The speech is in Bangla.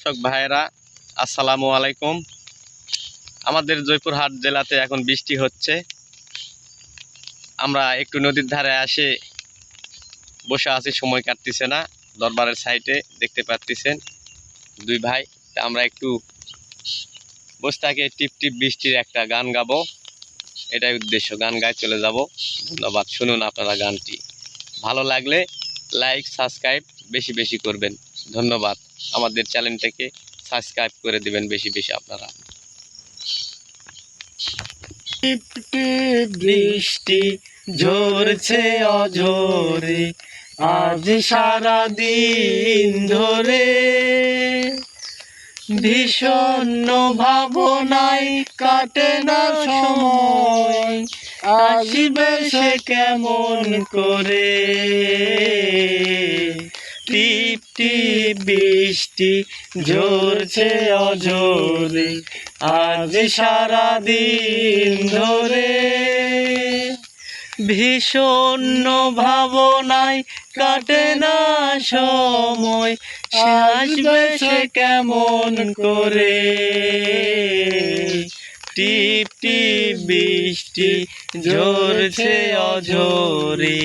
দর্শক ভাইয়েরা, আসসালামু আলাইকুম। আমাদের জয়পুরহাট জেলাতে এখন বৃষ্টি হচ্ছে। আমরা একটু নদীর ধারে আসে বসে আছি, সময় কাটতেছে না। দরবারের সাইডে দেখতে পাচ্ছেন দুই ভাই। আমরা একটু বসে থাকি, টিপ টিপ বৃষ্টির একটা গান গাবো, এটাই উদ্দেশ্য। গান গায়ে চলে যাব। ধন্যবাদ। শুনুন আপনারা গানটি, ভালো লাগলে লাইক সাবস্ক্রাইব বেশি বেশি করবেন। ধন্যবাদ। আমাদের চ্যানেলটাকে সাবস্ক্রাইব করে দিবেন বেশি বেশি আপনারা। টিপ টিপ বৃষ্টি ঝরছে অঝরে, আজ সারা দিন ধরে ভীষণ ভাবনায় কাটে না সময়, আসবে সে কেমন করে। টিপ টিপ বৃষ্টি ঝরছে অঝরে, আজ সারা দিন ধরে ভীষণ ভাবনায় কাটে না সময়, আসবে সে কেমন করে। টিপ টিপ বৃষ্টি ঝরছে অঝরে।